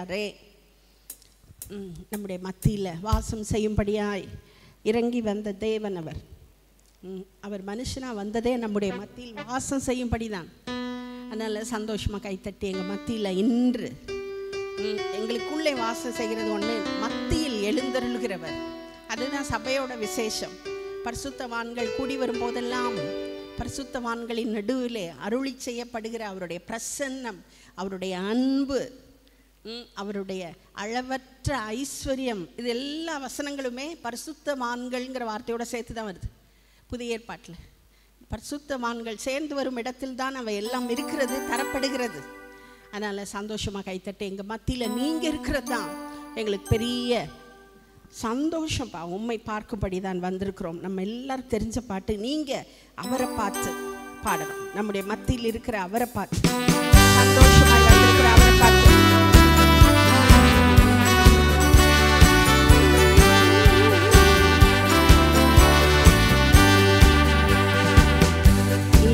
இருக்கிறாரே, நம்முடைய மத்தியில் வாசம் செய்யும்படியாய் இறங்கி வந்த தேவன் அவர். அவர் மனுஷனாக வந்ததே நம்முடைய மத்தியில் வாசம் செய்யும்படி தான். அதனால் சந்தோஷமாக கைத்தட்டி எங்கள் மத்தியில் இன்று எங்களுக்குள்ளே வாசம் செய்கிறது ஒன்று, மத்தியில் எழுந்தருளுகிறவர். அதுதான் சபையோட விசேஷம். பரிசுத்தவான்கள் கூடி வரும்போதெல்லாம் பரிசுத்தவான்களின் நடுவிலே அருளி செய்யப்படுகிற அவருடைய பிரசன்னம், அவருடைய அன்பு, அவருடைய அளவற்ற ஐஸ்வர்யம், இது எல்லா வசனங்களுமே பரிசுத்தவான்கள்ங்கிற வார்த்தையோடு சேர்த்து தான் வருது புதிய ஏற்பாட்டில். பரிசுத்தவான்கள் சேர்ந்து வரும் இடத்தில் தான் அவை எல்லாம் இருக்கிறது, தரப்படுகிறது. அதனால் சந்தோஷமாக கைத்தட்டு எங்கள் மத்தியில் நீங்கள் இருக்கிறது தான் எங்களுக்கு பெரிய சந்தோஷம்ப்பா. உண்மை பார்க்கும்படி தான் வந்திருக்கிறோம். நம்ம எல்லாரும் தெரிஞ்ச பாட்டு, நீங்கள் அவரை பார்த்து பாடணும். நம்முடைய மத்தியில் இருக்கிற அவரை பார்த்து, சந்தோஷமாக வந்திருக்கிற அவரை பார்த்து.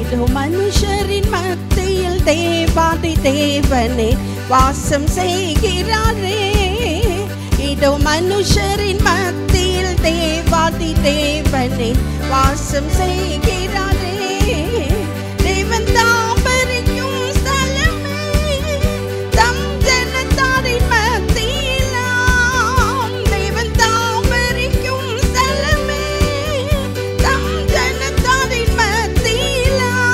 இதோ மனுஷரின் மத்தியில் தேவாதி தேவனே வாசம் செய்கிறாரே. இதோ மனுஷரின் மத்தியில் தேவாதி தேவனே வாசம் செய்கிறாரே. தேவன் தாபரிக்கும் ஸ்தலமே, தம் ஜனத்தாரின் மத்தியிலாம். தேவன் தாபரிக்கும் ஸ்தலமே, தம் ஜனத்தாரின் மத்தியிலாம்.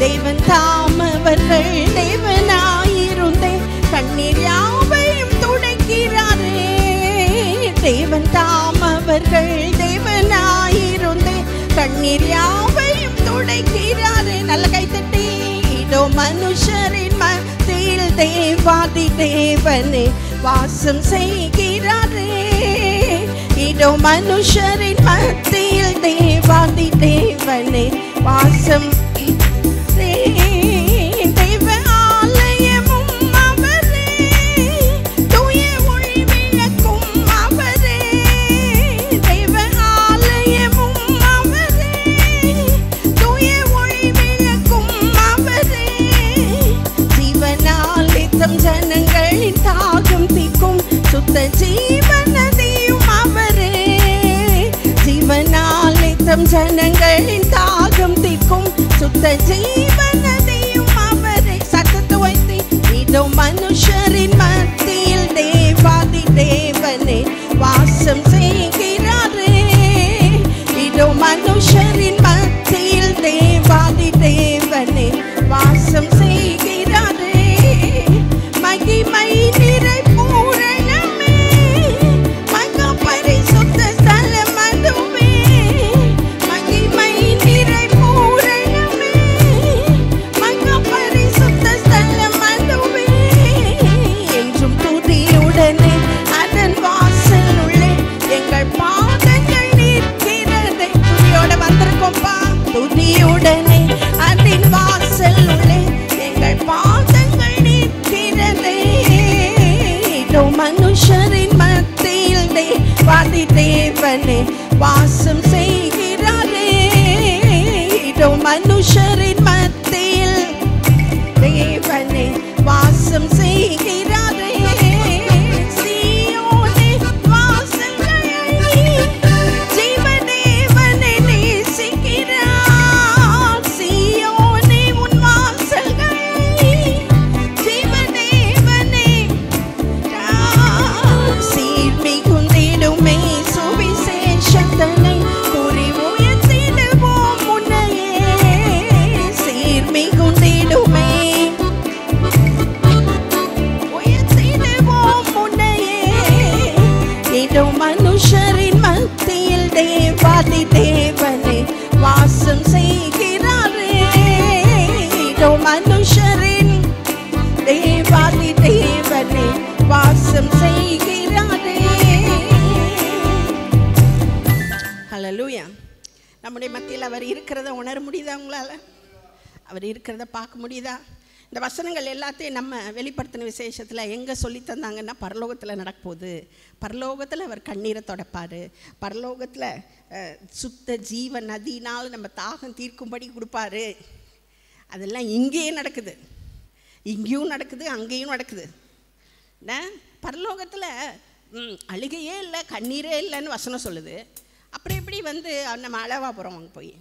தேவன் தாமவர்கள் தேவனாயிருந்தே கண்ணீர் யாவையும் துடைக்கிறாரே. தேவன் தாமவர்கள் தேவனாயிருந்தே கண்ணீர் யாவையும் துடைக்கிறாரே. நல்ல கைத்தட்டி. இதோ மனுஷரின் மத்தியில் தேவாதி தேவனே வாசம் செய்கிறாரே. இதோ மனுஷரின் மத்தியில் தேவாதி தேவனே வாசம். தேவ ஆலயமும் அவரே, தூய ஒளி விளக்கும் அவரே. தேவ ஆலயமும் அவரே, தூய ஒளி விளக்கும் அவரே. ஜீவனாலித்தம் ஜனங்களின் தாகம் தீர்க்கும் சுத்த ஜீவநதியும் அவரே. ஜீவனாலித்தம் ஜனங்களின் தாகம் தீர்க்கும் சுத்த ஜீவநதியும் அவரே. சத்தத்தை வைத்து. இதோ மனுஷரின் மத்தியில் தேவாதி தேவனே வாசம் செய்கிறாரே. இதோ மனுஷரின் மத்தியில் தேவாதி தேவனே வாசம் செய்கிறாரே. மகிமை நிறை பூரணமே, மகா பரிசுத்த ஸ்தலம் அதுவே. மகிமை நிறை பூரணமே, மகா பரிசுத்த ஸ்தலம் அதுவே. என்றும் துதியுடனே அதன் வாசல் உள்ளே எங்கள் பாதங்கள் நிற்கிறதே. துதியோட வந்திருக்கோம்பா. துதியுடனே அதன் வாசல் உள்ளே எங்கள் பாதங்கள் நிற்கிறதே. இதோ மனுஷரின் மத்தியில் தேவாதி தேவனே வாசம் செய்கிறாரே. இதோ மனுஷரின் மத்தியில் தேவனே வாசம் செய்கிறாரே. சீயோனே வாசல்களை ஜீவதேவனை நேசிக்கிறார். சீயோனே உன் வாசல்களை ஜீவதேவனை சீர்மிகுந்திடுமே. சுவிசேஷத்தனை கூறி உயர்த்திடுவோம் உன்னையே. சீர்மிகுந்திடுமே, உயர்த்திடுவோம் உன்னையே. இதோ மனுஷரின் மத்தியில் தேவாதி தேவனே வாசம் செய்கிறாரே. இதோ மனுஷரின் தேவாதி தேவனே வாசம் செய்கிறாரே. ஹல்லேலூயா. நம்முடைய மத்தியில் அவர் இருக்கிறத உணர முடியுதா உங்களால்? அவர் இருக்கிறத பார்க்க முடியுதா? இந்த வசனங்கள் எல்லாத்தையும் நம்ம வெளிப்படுத்தின விசேஷத்தில் எங்கே சொல்லி தந்தாங்கன்னா, பரலோகத்தில் நடக்கப்போகுது. பரலோகத்தில் அவர் கண்ணீரை தொடப்பார். பரலோகத்தில் சுத்த ஜீவ நதியினால் நம்ம தாகம் தீர்க்கும்படி கொடுப்பாரு. அதெல்லாம் இங்கேயே நடக்குது. இங்கேயும் நடக்குது, அங்கேயும் நடக்குது. பரலோகத்தில் அழுகையே இல்லை, கண்ணீரே இல்லைன்னு வசனம் சொல்லுது. அப்புறம் எப்படி வந்து நம்ம அழவா போகிறோம்? அங்கே போய்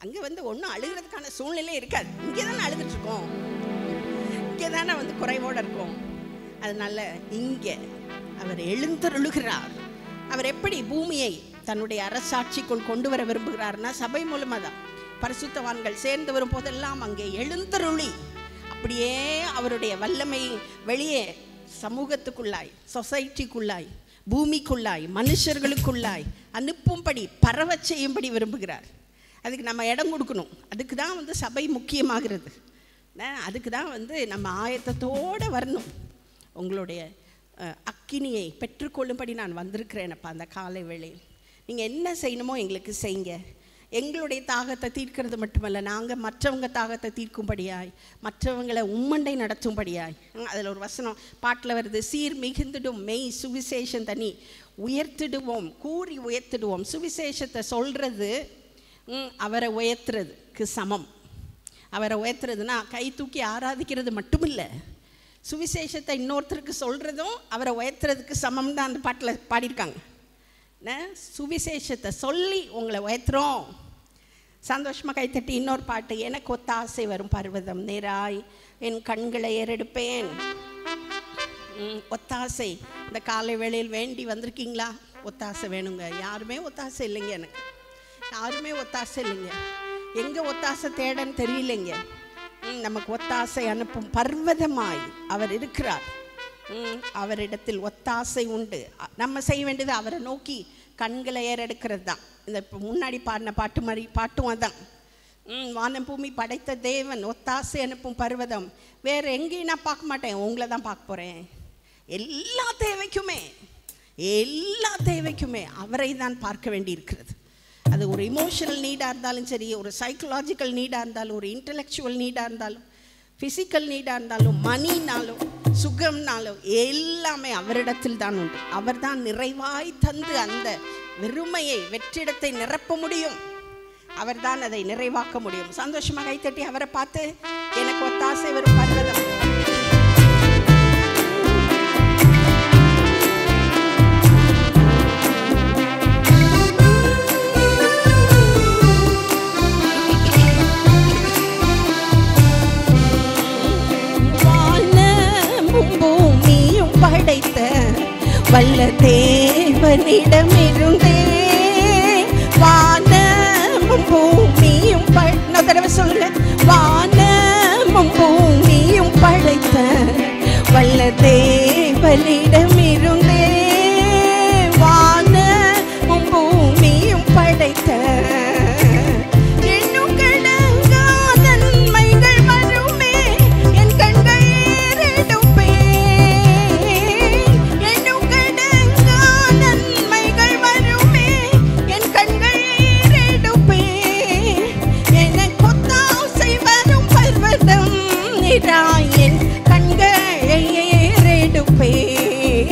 அங்கே வந்து ஒன்றும் அழுகிறதுக்கான சூழ்நிலை இருக்காது. இங்கே தானே அழுதுட்ருக்கோம், இங்கே தானே வந்து குறைவோடு இருக்கோம். அதனால் இங்கே அவர் எழுந்தருளுகிறார். அவர் எப்படி பூமியை தன்னுடைய அரசாட்சிக்குள் கொண்டு வர விரும்புகிறார்னா சபை மூலமாக தான். பரிசுத்தவான்கள் சேர்ந்து வரும் போதெல்லாம் அங்கே எழுந்தருளி அப்படியே அவருடைய வல்லமை வெளியே சமூகத்துக்குள்ளாய், சொசைட்டிக்குள்ளாய், பூமிக்குள்ளாய், மனுஷர்களுக்குள்ளாய் அனுப்பும்படி பரவ செய்யும்படி விரும்புகிறார். அதுக்கு நம்ம இடம் கொடுக்கணும். அதுக்கு தான் வந்து சபை முக்கியமாகிறது. அதுக்கு தான் வந்து நம்ம ஆயத்தத்தோடு வரணும். உங்களுடைய அக்கினியை பெற்றுக்கொள்ளும்படி நான் வந்திருக்கிறேனப்பா. அந்த காலை வேளையில் நீங்கள் என்ன செய்யணுமோ எங்களுக்கு செய்யுங்க. எங்களுடைய தாகத்தை தீர்க்கிறது மட்டுமல்ல, நாங்கள் மற்றவங்க தாகத்தை தீர்க்கும்படியாய், மற்றவங்களை உம்மண்டை நடத்தும்படியாய். அதில் ஒரு வசனம் பாட்டில் வருது, சீர் மிகுந்துடும் மெய் சுவிசேஷம் தனி உயர்த்திடுவோம், கூறி உயர்த்திடுவோம். சுவிசேஷத்தை சொல்கிறது அவரை உயர்த்துறதுக்கு சமம். அவரை உயர்த்துறதுன்னா கை தூக்கி ஆராதிக்கிறது மட்டும் இல்லை, சுவிசேஷத்தை இன்னொருத்தருக்கு சொல்கிறதும் அவரை உயர்த்துறதுக்கு சமம் தான் அந்த பாட்டில் பாடியிருக்காங்க. சுவிசேஷத்தை சொல்லி உங்களை உயர்த்துறோம். சந்தோஷமாக கைத்தட்டி இன்னொரு பாட்டு, எனக்கு ஒத்தாசை வரும் பர்வதம் நேராய் என் கண்களை ஏறெடுப்பேன். ஒத்தாசை இந்த காலை வேளையில் வேண்டி வந்திருக்கீங்களா? ஒத்தாசை வேணுங்க. யாருமே ஒத்தாசை இல்லைங்க, எனக்கு யாருமே ஒத்தாசை இல்லைங்க. எங்கே ஒத்தாசை தேடன்னு தெரியலைங்க. நமக்கு ஒத்தாசை அனுப்பும் பர்வதமாய் அவர் இருக்கிறார். அவரிடத்தில் ஒத்தாசை உண்டு. நம்ம செய்ய வேண்டியது அவரை நோக்கி கண்களை ஏறெடுக்கிறது தான். இந்த முன்னாடி பாடின பாட்டு மாதிரி பாட்டும் அதான். வானம் பூமி படைத்த தேவன் ஒத்தாசை அனுப்பும் பர்வதம். வேறு எங்கேயும் நான் பார்க்க மாட்டேன், உங்களை தான் பார்க்க போகிறேன். எல்லா தேவைக்குமே அவரை தான் பார்க்க வேண்டி இருக்கிறது. அது ஒரு இமோஷனல் நீடாக இருந்தாலும் சரி, ஒரு சைக்கலாஜிக்கல் நீடாக இருந்தாலும், ஒரு இன்டலெக்சுவல் நீடாக இருந்தாலும், ஃபிசிக்கல் நீடாக இருந்தாலும், மணினாலும், சுகம்னாலும் எல்லாமே அவரிடத்தில் தான் உண்டு. அவர் தான் நிறைவாய் தந்து அந்த வெறுமையை, வெற்றிடத்தை நிரப்ப முடியும். அவர் தான் அதை நிறைவாக்க முடியும். சந்தோஷமாக கைத்தட்டி அவரை பார்த்து, எனக்கு ஒத்தாசை வரும் பர்வதம். படைத்த வல்ல தேவனிடமிருந்தே வானமும் பூமியும் தடவை சொல்லுங்க, வானமும் பூமியும் படைத்த வல்ல தேவனிடமிருந்தே வானமும் பூமியும் படைத்த என் கண்களை ஏறெடுப்பேன்.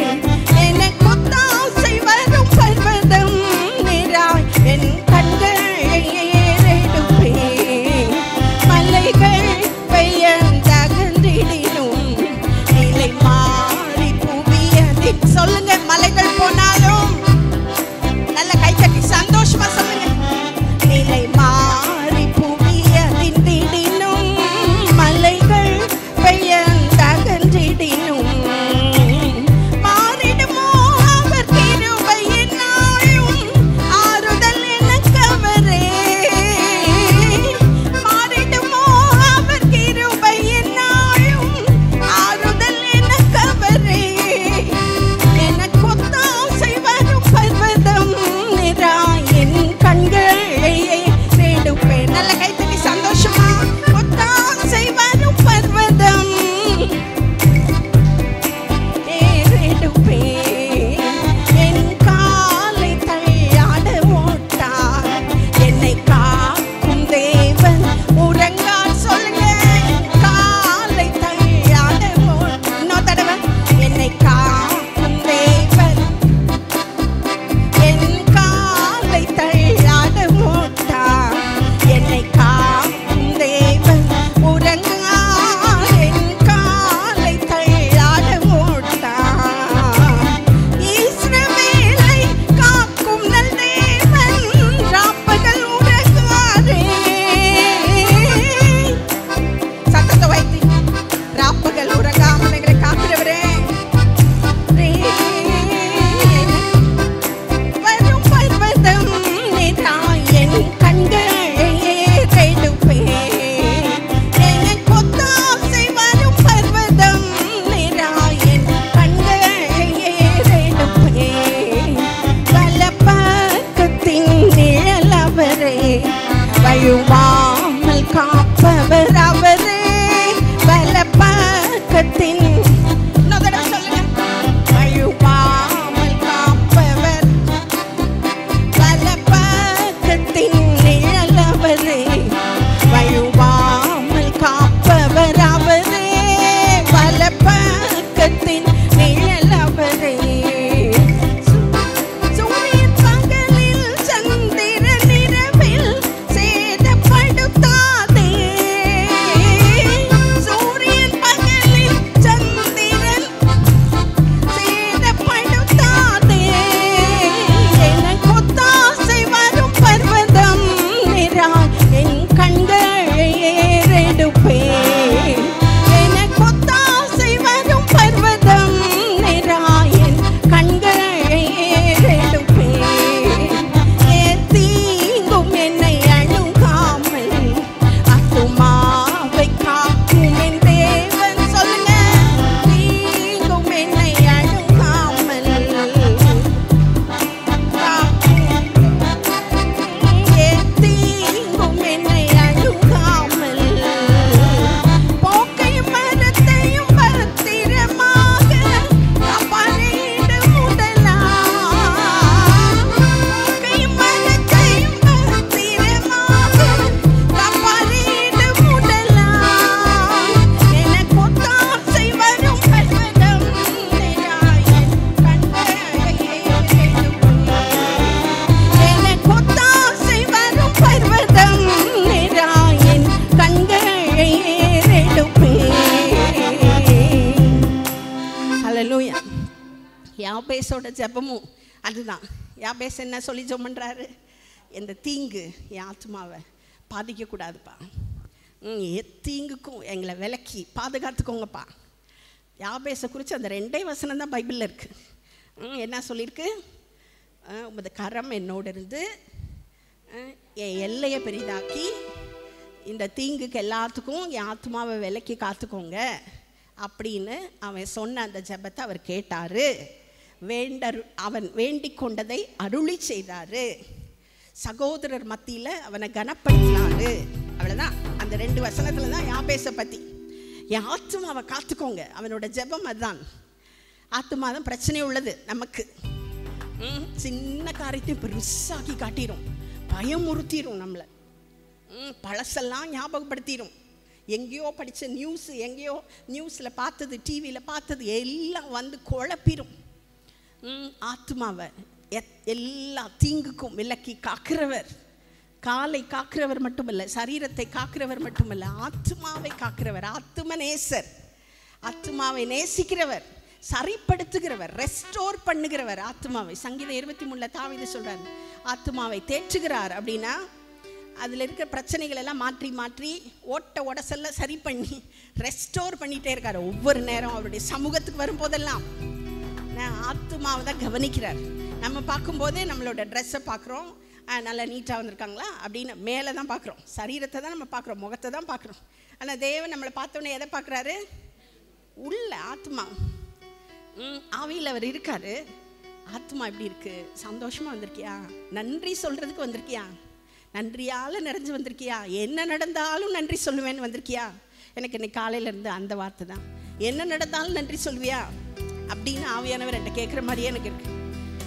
ஹல்லேலூயா. யாபேசோட ஜெபமும் அதுதான். யாபேஸ் என்ன சொல்லி ஜெபம் பண்ணுறாரு? இந்த தீங்கு என் ஆத்மாவை பாதிக்கக்கூடாதுப்பா, தீங்குக்கும் எங்களை விலக்கி பாதுகாத்துக்கோங்கப்பா. யாபேசை குறித்து அந்த 2 வசனம் தான் பைபிளில் இருக்குது. என்ன சொல்லியிருக்கு? உமது கரம் என்னோடு இருந்து என் எல்லையை பெரிதாக்கி இந்த தீங்குக்கு எல்லாத்துக்கும் என் ஆத்மாவை விலக்கி காத்துக்கோங்க அப்படின்னு அவன் சொன்ன அந்த ஜெபத்தை அவர் கேட்டார். அவன் வேண்டிக் கொண்டதை அருளி செய்தார். சகோதரர் மத்தியில் அவனை கனப்படுத்தினாரு. அவ்வளோதான். அந்த 2 வசனத்தில் தான் யாபேசை பற்றி. என் ஆத்மாவை காத்துக்கோங்க, அவனோட ஜெபம் அதுதான். ஆத்மா தான் பிரச்சனை உள்ளது நமக்கு. சின்ன காரியத்தையும் பெருசாக்கி காட்டிடும், பயமுறுத்திடும் நம்மளை, பழசெல்லாம் ஞாபகப்படுத்திடும். எங்கேயோ படித்த நியூஸு, எங்கேயோ நியூஸில் பார்த்தது, டிவியில் பார்த்தது எல்லாம் வந்து குழப்பிடும். ஆத்மாவை எல்லா தீங்குக்கும் விலக்கி காக்கிறவர், காலை காக்கிறவர் மட்டுமல்ல, சரீரத்தை காக்கிறவர் மட்டுமல்ல, ஆத்மாவை காக்கிறவர், ஆத்ம நேசர், ஆத்மாவை நேசிக்கிறவர், சரிப்படுத்துகிறவர், ரெஸ்டோர் பண்ணுகிறவர் ஆத்மாவை. சங்கீதம் 23 தாவீது சொல்றார், ஆத்மாவை தேற்றுகிறார். அப்படின்னா அதில் இருக்கிற பிரச்சனைகள் எல்லாம் மாற்றி மாற்றி ஓட்ட உடசல்ல சரி பண்ணி ரெஸ்டோர் பண்ணிகிட்டே இருக்கார். ஒவ்வொரு நேரம் அவருடைய சமூகத்துக்கு வரும்போதெல்லாம் ஆத்மாவை தான் கவனிக்கிறார். நம்ம பார்க்கும்போதே நம்மளோட ட்ரெஸ்ஸை பார்க்குறோம், நல்லா நீட்டாக வந்திருக்காங்களா அப்படின்னு மேலே தான் பார்க்குறோம், சரீரத்தை தான் நம்ம பார்க்குறோம், முகத்தை தான் பார்க்குறோம். ஆனால் தேவன் நம்மளை பார்த்தோன்னே எதை பார்க்குறாரு? உள்ள ஆத்மா. ஆவியில் அவர் இருக்காரு. ஆத்மா எப்படி இருக்கு? சந்தோஷமாக வந்திருக்கியா? நன்றி சொல்கிறதுக்கு வந்திருக்கியா? நன்றியால் நிறைஞ்சு வந்திருக்கியா? என்ன நடந்தாலும் நன்றி சொல்லுவேன்னு வந்திருக்கியா? எனக்கு இன்னைக்கு காலையிலேருந்து அந்த வார்த்தை தான். என்ன நடந்தாலும் நன்றி சொல்வியா அப்படின்னு ஆவியானவர் என்கிட்ட கேட்குற மாதிரியே எனக்கு இருக்கு.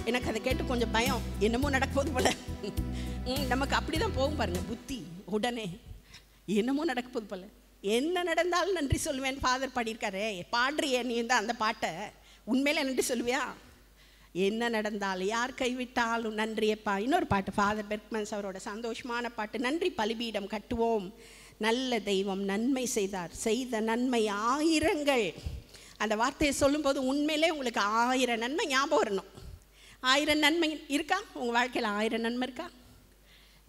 எனக்கு அதை கேட்டு கொஞ்சம் பயம், என்னமோ நடக்கும்போது போல. நமக்கு அப்படி தான் போகும் பாருங்க புத்தி, உடனே என்னமோ நடக்க போது போல. என்ன நடந்தாலும் நன்றி சொல்லுவேன் ஃபாதர் பாடியிருக்காரு. பாடுறிய நீ தான் அந்த பாட்டை, உண்மையில நன்றி சொல்லுவியா? என்ன நடந்தாலும் யார் கைவிட்டாலும் நன்றியப்பா. இன்னொரு பாட்டு ஃபாதர் பெர்க்மன்ஸ் அவரோட சந்தோஷமான பாட்டு, நன்றி பலிபீடம் கட்டுவோம், நல்ல தெய்வம் நன்மை செய்தார், செய்த நன்மை ஆயிரங்கள். அந்த வார்த்தையை சொல்லும்போது உண்மையிலே உங்களுக்கு 1000 நன்மை ஞாபகம் வரணும். 1000 நன்மை இருக்கா உங்கள் வாழ்க்கையில்? 1000 நன்மை இருக்கா?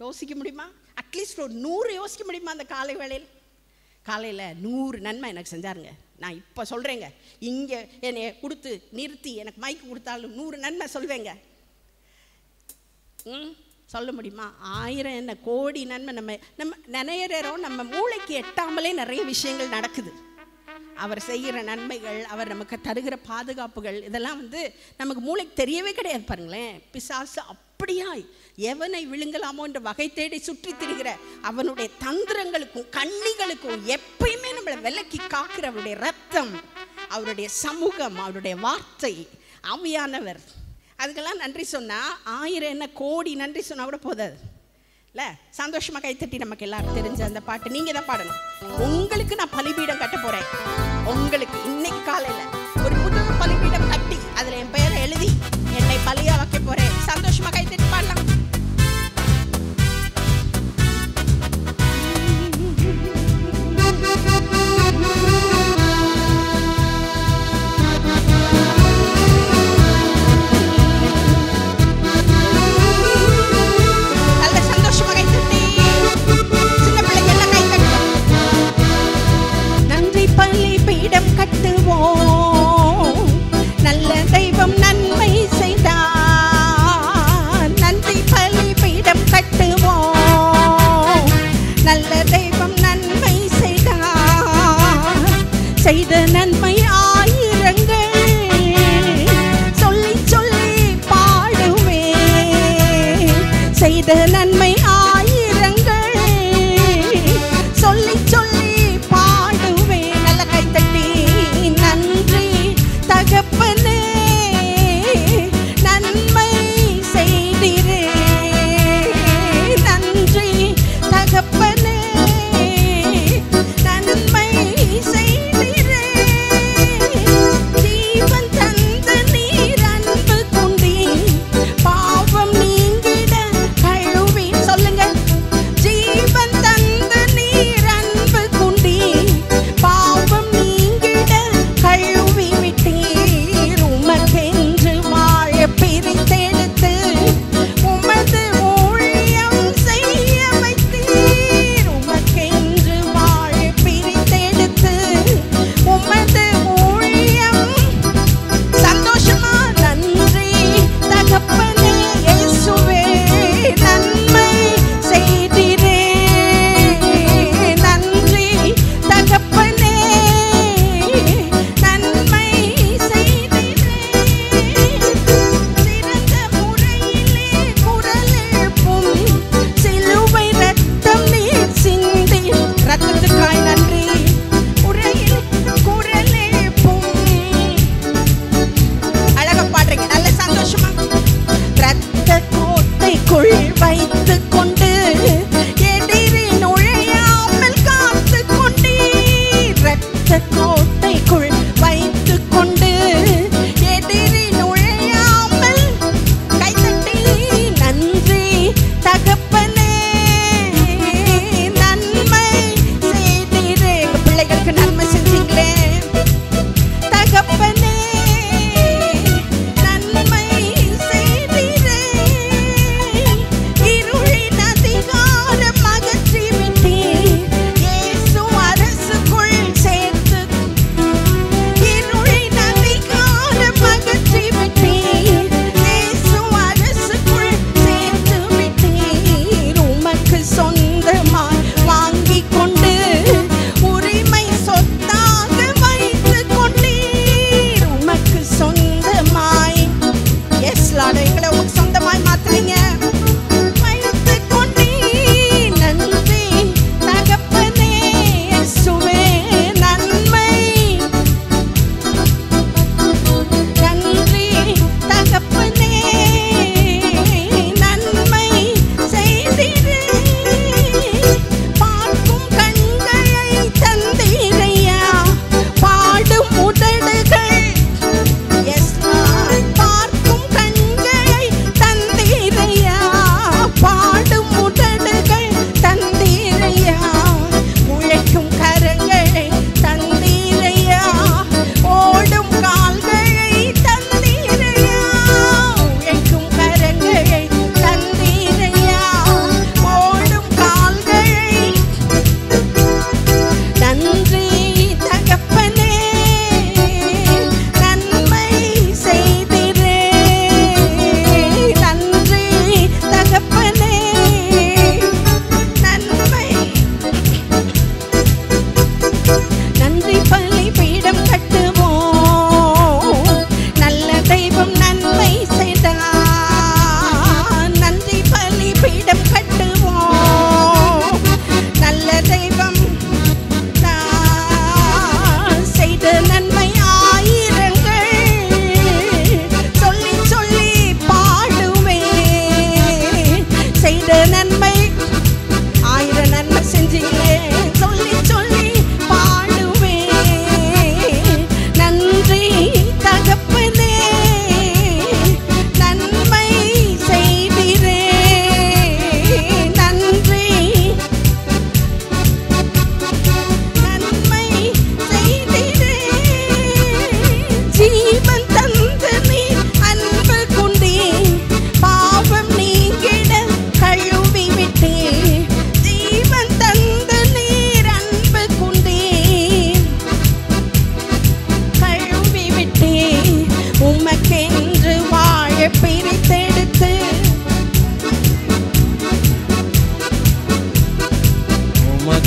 யோசிக்க முடியுமா? அட்லீஸ்ட் ஒரு 100 யோசிக்க முடியுமா? அந்த காலை வேளையில் காலையில் 100 நன்மை எனக்கு செஞ்சாருங்க. நான் இப்போ சொல்கிறேங்க, இங்கே என்னை கொடுத்து நிறுத்தி எனக்கு மைக்கு கொடுத்தாலும் 100 நன்மை சொல்வேங்க. சொல்ல முடியுமா? 1000 என்ன கோடி நன்மை. நம்ம நினைக்கிறோம், நம்ம மூளைக்கு எட்டாமலே நிறைய விஷயங்கள் நடக்குது. அவர் செய்கிற நன்மைகள், அவர் நமக்கு தருகிற பாதுகாப்புகள், இதெல்லாம் வந்து நமக்கு மூளைக்கு தெரியவே கிடையாது. பாருங்களேன், பிசாசு அப்படியாய் எவனை விழுங்கலாமோ என்ற வகை தேடி சுற்றி திரிகிற அவனுடைய தந்திரங்களுக்கும் கண்ணிகளுக்கும் எப்பயுமே நம்மளை விலக்கி காக்கிற அவருடைய ரத்தம், அவருடைய சமூகம், அவருடைய வார்த்தை, ஆவியானவர், அதுக்கெல்லாம் நன்றி சொன்னால் 1000 என்ன கோடி நன்றி சொன்னால் கூட போதாது இல்லை? சந்தோஷமாக கைத்தட்டி நமக்கு எல்லாரும் தெரிஞ்ச அந்த பாட்டு நீங்கள் தான் பாடணும். உங்களுக்கு நான் பலிபீடம் கட்ட போகிறேன். உங்களுக்கு இன்னைக்கு காலையில் ஒரு புது பலிபீடம் கட்டி அதில் என் பெயரை எழுதி என்னை பலியாக வைக்க போகிறேன். சந்தோஷமாக கைத்தட்டி பாடலாம். கட்டுவோம்,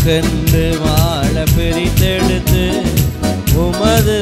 உமக்கென்று வாழ பிரித்தெடுத்து உமது